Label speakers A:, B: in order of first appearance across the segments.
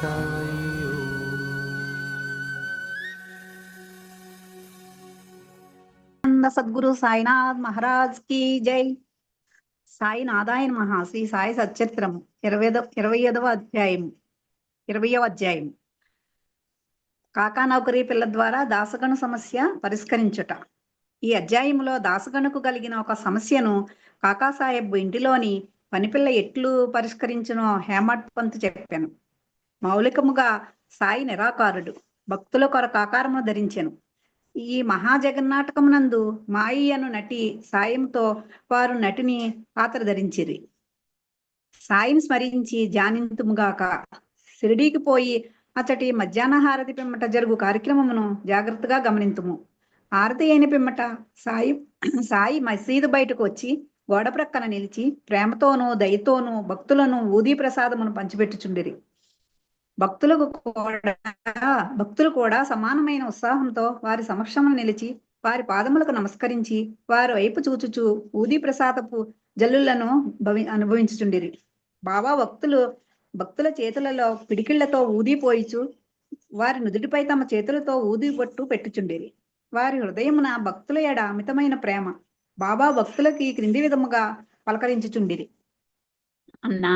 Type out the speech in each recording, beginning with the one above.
A: साई
B: సద్గురు సాయినాథ్ మహారాజ్ కి జై. సాయి నాదాయ నమః. శ్రీ సాయి సచ్చరిత్రము 25వ అధ్యాయం 20వ అధ్యాయం. కాకా నౌకరీ పిల్ల ద్వారా దాసగణు సమస్య పరిష్కరించుట. ఈ అధ్యాయంలో దాసగణుకు కలిగిన ఒక సమస్యను కాకాసాహెబ్ ఇంటిలోని పనిపిల్ల ఎట్లు పరిష్కరించునో హేమట్ పంత్ చెప్పాను. మౌలికముగా సాయి నిరాకారుడు, భక్తుల కొరకు ఆకారమును ధరించెను. ఈ మహాజగన్నాటకమునందు మాయి అను నటి సాయంతో వారు నటిని పాత్ర ధరించిరి. సాయిని స్మరించి ధ్యానింతుముగాక. షిరిడీకి పోయి అతటి మధ్యాహ్న హారతి పిమ్మట జరుగు కార్యక్రమమును జాగ్రత్తగా గమనింతుము. హారతి అయిన పిమ్మట సాయి మసీదు బయటకు వచ్చి గోడ ప్రక్కన నిలిచి ప్రేమతోనూ దయతోనూ భక్తులను ఊదీ ప్రసాదమును పంచిపెట్టుచుండిరి. భక్తులు కూడా సమానమైన ఉత్సాహంతో వారి సమక్షమును నిలిచి వారి పాదములకు నమస్కరించి వారి వైపు చూచుచు ఊది ప్రసాదపు జల్లులను అనుభవించుచుండిరి. బాబా భక్తుల చేతులలో పిడికిళ్లతో ఊదిపోయిచు వారి నుదుటిపై తమ చేతులతో ఊది బొట్టు పెట్టుచుండిరి. వారి హృదయమున భక్తుల ఎడ అమితమైన ప్రేమ. బాబా భక్తులకి క్రింది విధముగా పలకరించుచుండిరి. అన్నా,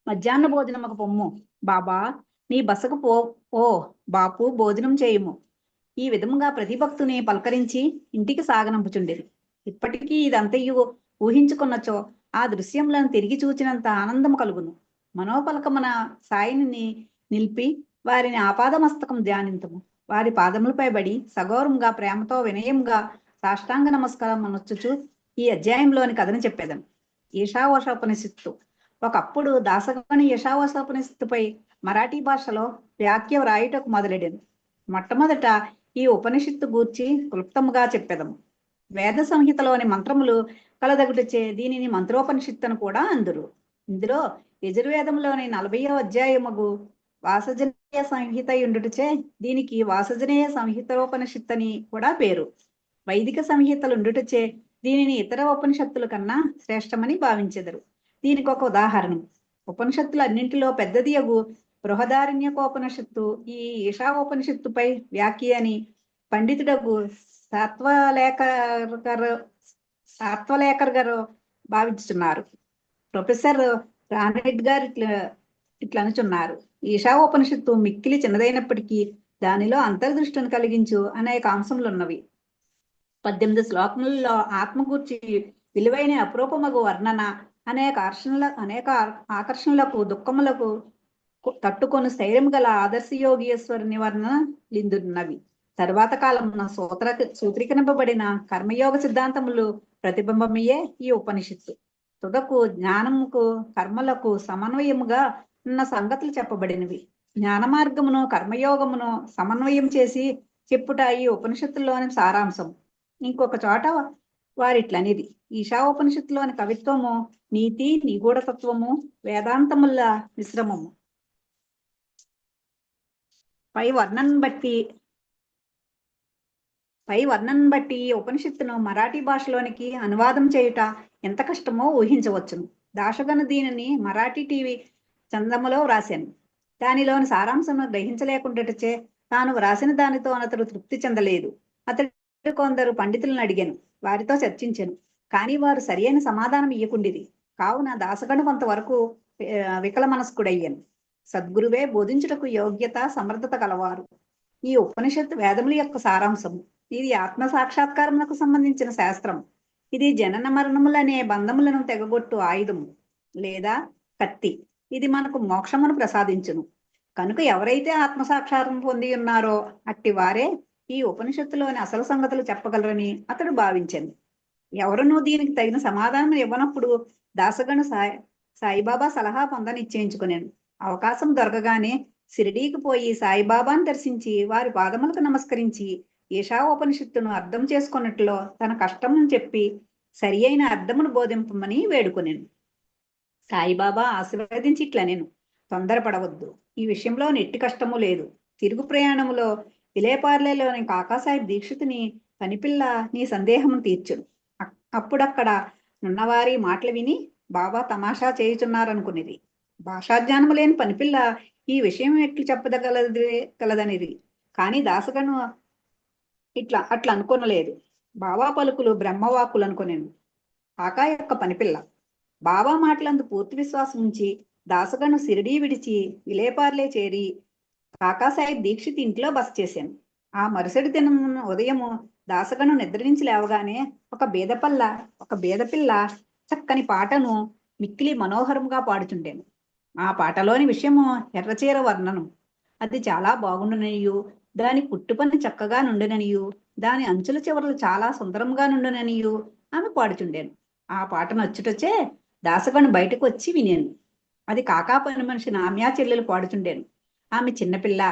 B: మధ్యాహ్న భోజనముకు పొమ్ము. బాబా నీ బసకు ఓ బాపు భోజనం చేయుము. ఈ విధముగా ప్రతి భక్తుని పలకరించి ఇంటికి సాగనంపుచుండేది. ఇప్పటికీ ఇదంతయు ఊహించుకున్నచో ఆ దృశ్యములను తిరిగి చూచినంత ఆనందము కలుగును. మనోపలకమున సాయిని నిలిపి వారిని ఆపాదమస్తకం ధ్యానింతుము. వారి పాదములపై బడి సగౌరవంగా ప్రేమతో వినయంగా సాష్టాంగ నమస్కారం అనొచ్చుచు ఈ అధ్యాయంలోని కథను చెప్పేదం. ఈశావాసోపనిషత్తు. ఒకప్పుడు దాసగణి ఈశావాసోపనిషత్తుపై మరాఠీ భాషలో వ్యాఖ్య వ్రాయుటకు మొదలెడెను. మొట్టమొదట ఈ ఉపనిషత్తు గూర్చి క్లుప్తముగా చెప్పెదము. వేద సంహితలోని మంత్రములు కలదగుటచే దీనిని మంత్రోపనిషత్తు కూడా అందురు. ఇందులో యజుర్వేదంలోని 40వ అధ్యాయముగు వాసజనేయ సంహిత ఉండుటచే దీనికి వాసజనేయ సంహితోపనిషత్తు అని కూడా పేరు. వైదిక సంహితలుండుటచే దీనిని ఇతర ఉపనిషత్తుల కన్నా శ్రేష్టమని భావించెదరు. దీనికి ఒక ఉదాహరణ ఉపనిషత్తులన్నింటిలో పెద్దది అగు బృహదారణ్యకోపనిషత్తు ఈ ఈశావోపనిషత్తుపై వ్యాఖ్య అని పండితుడకు సాత్వలేకర్ గారు భావించుతున్నారు. ప్రొఫెసర్ రానెడ్ గారు ఇట్లా అనుచున్నారు. ఈశావోపనిషత్తు మిక్కిలి చిన్నదైనప్పటికీ దానిలో అంతర్దృష్టిని కలిగించు అనేక అంశములు ఉన్నవి. 18 శ్లోకములలో ఆత్మగూర్చి విలువైన అపురూపమగు వర్ణన, అనేక ఆకర్షణలకు దుఃఖములకు తట్టుకొని స్థైర్యం గల ఆదర్శయోగీశ్వరుని వర్ణన లిందున్నవి. తరువాత కాలమున సూత్రీకరింపబడిన కర్మయోగ సిద్ధాంతములు ప్రతిబింబమయ్యే ఈ ఉపనిషత్తు. తుదకు జ్ఞానముకు కర్మలకు సమన్వయముగా ఉన్న సంగతులు చెప్పబడినవి. జ్ఞాన మార్గమును కర్మయోగమును సమన్వయం చేసి చెప్పుట ఈ ఉపనిషత్తులోని సారాంశం. ఇంకొక చోట వారిట్లనేది, ఈశావోపనిషత్తులోని కవిత్వము నీతి నిగూఢతత్వము వేదాంతముల మిశ్రమము. పై వర్ణన బట్టి ఈ ఉపనిషత్తును మరాఠీ భాషలోనికి అనువాదం చేయుట ఎంత కష్టమో ఊహించవచ్చును. దాసగను దీనిని మరాఠీ టీవీ చందములో వ్రాశాను. దానిలోని సారాంశమును గ్రహించలేకుండాటచే తాను వ్రాసిన దానితో అతడు తృప్తి చెందలేదు. అతడు కొందరు పండితులను అడిగాను, వారితో చర్చించాను. కానీ వారు సరియైన సమాధానం ఇయ్యకుండిరి. కావున దాసగను కొంతవరకు వికల మనస్కుడయ్యాను. సద్గురువే బోధించుటకు యోగ్యత సమర్థత కలవారు. ఈ ఉపనిషత్తు వేదముల యొక్క సారాంశము. ఇది ఆత్మ సాక్షాత్కారములకు సంబంధించిన శాస్త్రం. ఇది జనన మరణములనే బంధములను తెగగొట్టు ఆయుధము లేదా కత్తి. ఇది మనకు మోక్షమును ప్రసాదించును. కనుక ఎవరైతే ఆత్మసాక్షాత్కారం పొంది ఉన్నారో అట్టి వారే ఈ ఉపనిషత్తులోని అసలు సంగతులు చెప్పగలరని అతడు భావించాను. ఎవరునూ దీనికి తగిన సమాధానం ఇవ్వనప్పుడు దాసగను సాయిబాబా సలహా పొందనిశ్చయించుకున్నాను. అవకాశం దొరకగానే షిరిడీకి పోయి సాయిబాబాను దర్శించి వారి పాదములకు నమస్కరించి ఈశావోపనిషత్తును అర్థం చేసుకున్నట్లో తన కష్టమును చెప్పి సరి అయిన అర్థమును బోధింపమని వేడుకునేను. సాయిబాబా ఆశీర్వదించి ఇట్లా నేను తొందరపడవద్దు. ఈ విషయంలో నెట్టి కష్టము లేదు. తిరుగు ప్రయాణములో విలేపార్లేలోని కాకాసాహెబ్ దీక్షితుని పనిపిల్ల నీ సందేహమును తీర్చును. అప్పుడక్కడ నున్నవారి మాటలు విని బాబా తమాషా చేయుచున్నారనుకునేది. భాషాజ్ఞానము లేని పనిపిల్ల ఈ విషయం ఎట్లు కలదనిది. కానీ దాసగను అట్లా అనుకోనలేదు. బాబా పలుకులు బ్రహ్మవాకులు అనుకునేను. కాకా యొక్క పనిపిల్ల. బాబా మాటలందు పూర్తి విశ్వాసం ఉంచి దాసగను సిరిడీ విడిచి విలేపార్లే చేరి కాకాసాహెబ్ దీక్షిత్ ఇంట్లో బస చేశాను. ఆ మరుసటి దినం ఉదయము దాసగను నిద్ర నుంచి లేవగానే ఒక బేదపిల్ల చక్కని పాటను మిక్కిలి మనోహరంగా పాడుచుండేను. ఆ పాటలోని విషయము ఎర్రచీర వర్ణనం. అది చాలా బాగుండుననియు, దాని కుట్టుపని చక్కగా నుండుననియు, దాని అంచుల చివరలు చాలా సుందరంగా నుండుననియు ఆమె పాడుచుండేను. ఆ పాట నచ్చుటచే దాసగను బయటకు వచ్చి వినేను. అది కాకా పని మనిషి నామ్యా చెల్లెలు పాడుచుండేను. ఆమె చిన్నపిల్ల.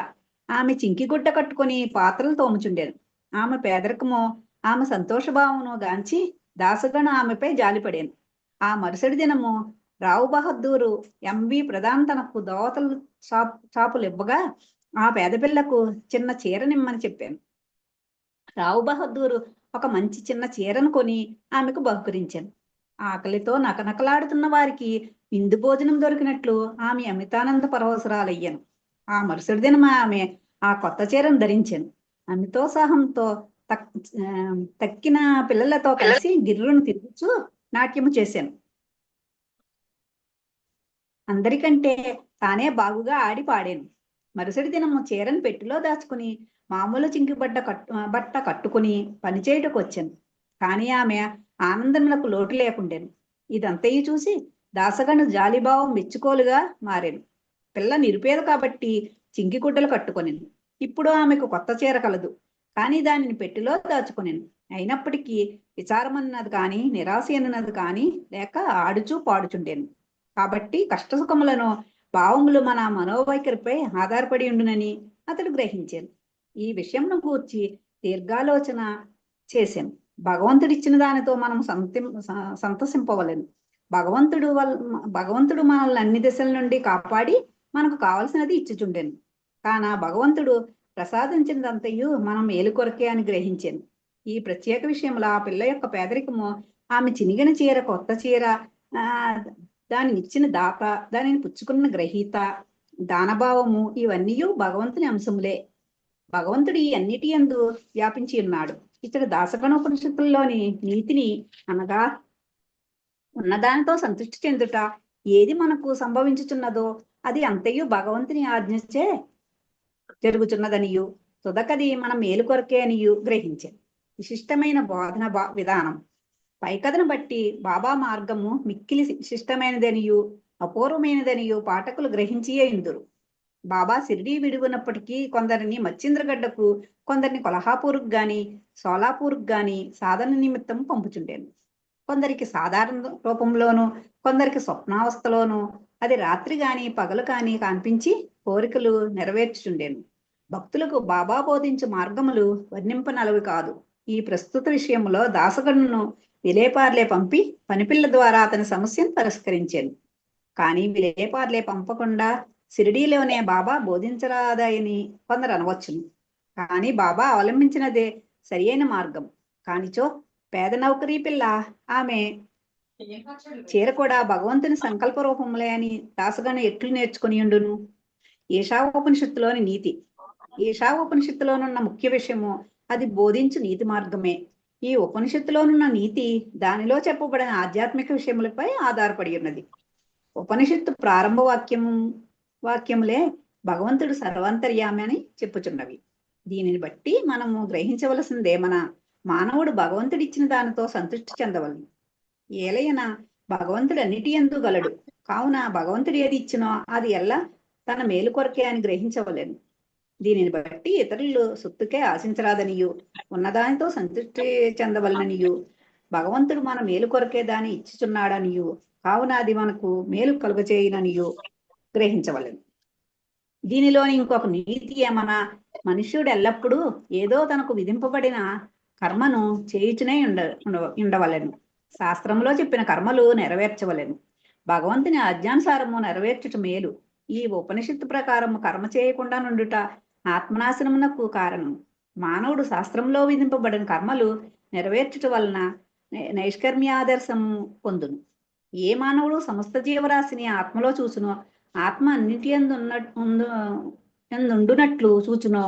B: ఆమె చింకిగుడ్డ కట్టుకుని పాత్రలు తోముచుండేను. ఆమె పేదరికము, ఆమె సంతోషభావమును గాంచి దాసగను ఆమెపై జాలిపడాను. ఆ మరుసటి దినము రావు బహద్దూరు ఎంవి ప్రధాన్ తనకు దోవతలు చాపులు ఇవ్వగా ఆ పేద పిల్లకు చిన్న చీర నిమ్మని చెప్పాను. రావు బహద్దూరు ఒక మంచి చిన్న చీరను కొని ఆమెకు బహుకరించాను. ఆకలితో నకనకలాడుతున్న వారికి విందు భోజనం దొరికినట్లు ఆమె అమితానంద పరవశరాలయ్యాను. ఆ మరుసటి దినం ఆమె ఆ కొత్త చీరను ధరించాను. అమితోత్సాహంతో తక్కిన పిల్లలతో కలిసి గిర్రును తిరుగుచూ నాట్యము చేశాను. అందరికంటే తానే బాగుగా ఆడి పాడాను. మరుసటి దినము చీరను పెట్టిలో దాచుకుని మామూలు బట్ట కట్టుకుని పనిచేయుటకు వచ్చాను. కానీ ఆమె ఆనందములకు లోటు లేకుండాను. ఇదంతయు చూసి దాసగను జాలిభావం మెచ్చుకోలుగా మారాను. పిల్ల నిరుపేద కాబట్టి చింకి గుడ్డలు కట్టుకొనిను. ఇప్పుడు ఆమెకు కొత్త చీర కలదు, కానీ దానిని పెట్టిలో దాచుకొనిను. అయినప్పటికీ విచారమన్నది కానీ నిరాశ అన్నది కానీ లేక ఆడుచూ పాడుచుండేను. కాబట్టి కష్టసుఖములను భావములు మన మనోవైఖరిపై ఆధారపడి ఉండునని అతడు గ్రహించాను. ఈ విషయంను గూర్చి దీర్ఘాలోచన చేశాను. భగవంతుడిచ్చిన దానితో మనం సంతసింపవలను. భగవంతుడు మనల్ని అన్ని దశల నుండి కాపాడి మనకు కావలసినది ఇచ్చుచుండెను. కాన భగవంతుడు ప్రసాదించినదంతయు మనం మేలు కొరకే అని గ్రహించాను. ఈ ప్రత్యేక విషయంలో ఆ పిల్ల యొక్క పేదరికము, ఆమె చినిగిన చీర, కొత్త చీర, దానిని ఇచ్చిన దాత, దానిని పుచ్చుకున్న గ్రహీత, దానభావము ఇవన్నీ భగవంతుని అంశములే. భగవంతుడు ఈ అన్నిటి యందు వ్యాపించి ఉన్నాడు. ఇతడు దాసగణోపనిషత్తుల్లోని నీతిని అనగా ఉన్నదానితో సంతృష్టి చెందుట, ఏది మనకు సంభవించుచున్నదో అది అంతయు భగవంతుని ఆజ్ఞచే జరుగుతున్నదనియు, తుదకది మన మేలు కొరకే అనియు గ్రహించాను. విశిష్టమైన బోధన విధానం. పైకథను బట్టి బాబా మార్గము మిక్కిలి విశిష్టమైనదనియు అపూర్వమైనదనియు పాఠకులు గ్రహించియే ఇందురు. బాబా షిరిడీ విడిగినప్పటికీ కొందరిని మచ్చింద్రగడ్డకు, కొందరిని కొల్హాపూర్కు గాని సోలాపూర్కు గాని సాధన నిమిత్తం పంపుచుండేను. కొందరికి సాధారణ రూపంలోను, కొందరికి స్వప్నావస్థలోను, అది రాత్రి గాని పగలు కాని కనిపించి కోరికలు నెరవేర్చుచుండేను. భక్తులకు బాబా బోధించు మార్గములు వర్ణింపనలవి కాదు. ఈ ప్రస్తుత విషయంలో దాసగణను విలేపార్లే పంపి పనిపిల్ల ద్వారా అతని సమస్యను పరిష్కరించాను. కానీ విలేపార్లే పంపకుండా షిరిడీలోనే బాబా బోధించరాదని కొందరు అనవచ్చును. కానీ బాబా అవలంబించినదే సరి అయిన మార్గం. కానిచో పేద నౌకరీ పిల్ల ఆమె చీర కూడా భగవంతుని సంకల్ప రూపములే అని దాసగను ఎట్లు నేర్చుకుని ఉండును. ఈశావోపనిషత్తులోని నీతి. ఈశావోపనిషత్తులోనున్న ముఖ్య విషయము అది బోధించు నీతి మార్గమే. ఈ ఉపనిషత్తులోనున్న నీతి దానిలో చెప్పబడిన ఆధ్యాత్మిక విషయములపై ఆధారపడి ఉన్నది. ఉపనిషత్తు ప్రారంభ వాక్యములే భగవంతుడు సర్వాంతర్యామి అని చెప్పుచున్నవి. దీనిని బట్టి మనము గ్రహించవలసిందే, మన మానవుడు భగవంతుడు ఇచ్చిన దానితో సంతృష్టి చెందవలను. ఏలైనా భగవంతుడు అన్నిటి యందు గలడు. కావున భగవంతుడు ఏది ఇచ్చినో అది ఎల్లా తన మేలు కొరకే అని గ్రహించవలేను. దీనిని బట్టి ఇతరులు సొత్తుకే ఆశించరాదనియు, ఉన్నదానితో సంతృష్టి చెందవలననియు, భగవంతుడు మన మేలు కొరకే దాన్ని ఇచ్చుచున్నాడనియు, కావున అది మనకు మేలు కలుగచేయననియు గ్రహించవలను. దీనిలోని ఇంకొక నీతి ఏమన్నా, మనుష్యుడు ఎల్లప్పుడూ ఏదో తనకు విధింపబడిన కర్మను చేయుచునే ఉండవలను. శాస్త్రంలో చెప్పిన కర్మలు నెరవేర్చవలను. భగవంతుని ఆజ్ఞానుసారము నెరవేర్చుట మేలు. ఈ ఉపనిషత్తు ప్రకారము కర్మ చేయకుండా నుండుట ఆత్మనాశనమునకు కారణం. మానవుడు శాస్త్రంలో విధింపబడిన కర్మలు నెరవేర్చుట వలన నైష్కర్మ్యాదర్శము పొందును. ఏ మానవుడు సమస్త జీవరాశిని ఆత్మలో చూసునో ఆత్మ అన్నిటి ఎందుండునట్లు చూచునో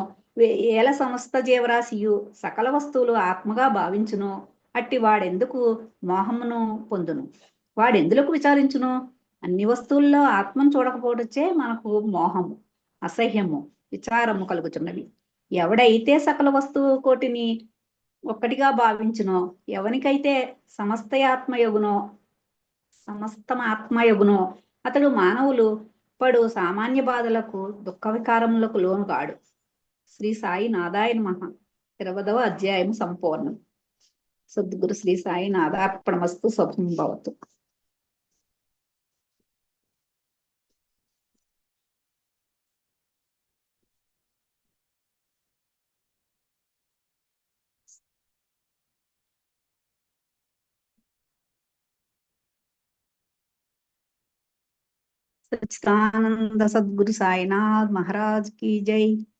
B: ఏల సమస్త జీవరాశియు సకల వస్తువులు ఆత్మగా భావించును అట్టి వాడెందుకు మోహమును పొందును. వాడెందులకు విచారించును. అన్ని వస్తువుల్లో ఆత్మను చూడకపోవచ్చే మనకు మోహము, అసహ్యము, విచారము కలుగుతున్నవి. ఎవడైతే సకల వస్తువు కోటిని ఒక్కటిగా భావించునో, ఎవనికైతే సమస్తమాత్మయగునో అతడు మానవులు పడు సామాన్య బాధలకు దుఃఖ వికారములకు లోను కాడు. శ్రీ సాయి నాథాయ నమః. 20వ అధ్యాయం సంపూర్ణం. సద్గురు శ్రీ సాయి నాథార్పణమస్తు. శుభం భవతు. सच्चिदानंद सद्गुरु साईनाथ महाराज की जय।